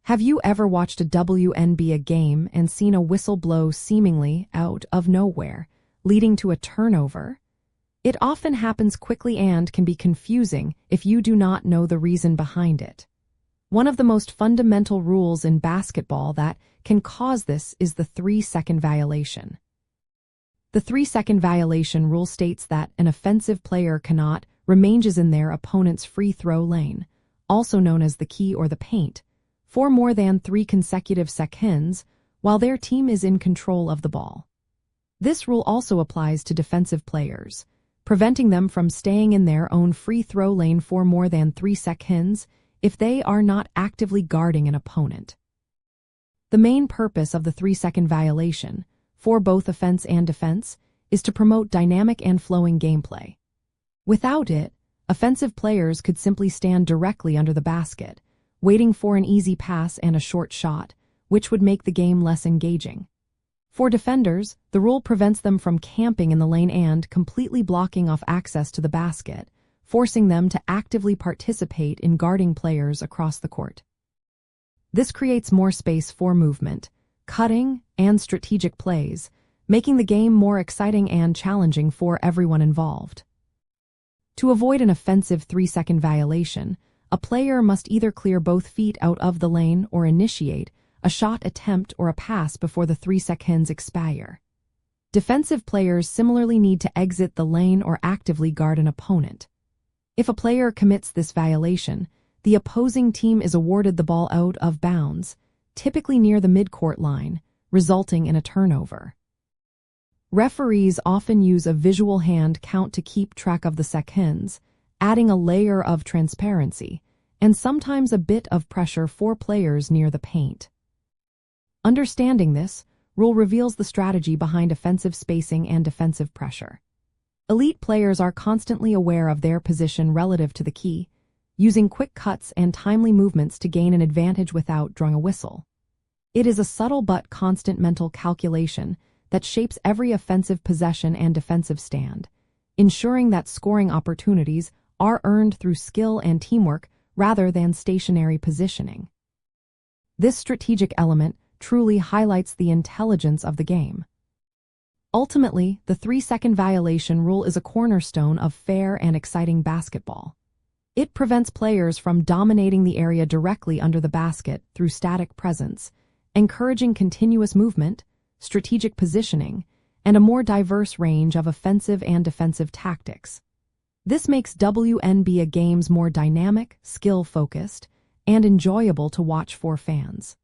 Have you ever watched a WNBA game and seen a whistle blow seemingly out of nowhere, leading to a turnover? It often happens quickly and can be confusing if you do not know the reason behind it. One of the most fundamental rules in basketball that can cause this is the 3-second violation. The 3-second violation rule states that an offensive player cannot remain in their opponent's free throw lane, also known as the key or the paint, for more than 3 consecutive seconds while their team is in control of the ball. This rule also applies to defensive players, preventing them from staying in their own free throw lane for more than 3 seconds if they are not actively guarding an opponent. The main purpose of the 3-second violation, for both offense and defense, is to promote dynamic and flowing gameplay. Without it, offensive players could simply stand directly under the basket, waiting for an easy pass and a short shot, which would make the game less engaging. For defenders, the rule prevents them from camping in the lane and completely blocking off access to the basket, forcing them to actively participate in guarding players across the court. This creates more space for movement, cutting, and strategic plays, making the game more exciting and challenging for everyone involved. To avoid an offensive 3-second violation, a player must either clear both feet out of the lane or initiate a shot attempt or a pass before the 3 seconds expire. Defensive players similarly need to exit the lane or actively guard an opponent. If a player commits this violation, the opposing team is awarded the ball out of bounds, typically near the midcourt line, resulting in a turnover. Referees often use a visual hand count to keep track of the seconds, adding a layer of transparency, and sometimes a bit of pressure for players near the paint. Understanding this rule reveals the strategy behind offensive spacing and defensive pressure. Elite players are constantly aware of their position relative to the key, using quick cuts and timely movements to gain an advantage without drawing a whistle. It is a subtle but constant mental calculation that shapes every offensive possession and defensive stand, ensuring that scoring opportunities are earned through skill and teamwork rather than stationary positioning. This strategic element truly highlights the intelligence of the game. Ultimately, the 3-second violation rule is a cornerstone of fair and exciting basketball. It prevents players from dominating the area directly under the basket through static presence, encouraging continuous movement, strategic positioning, and a more diverse range of offensive and defensive tactics. This makes WNBA games more dynamic, skill-focused, and enjoyable to watch for fans.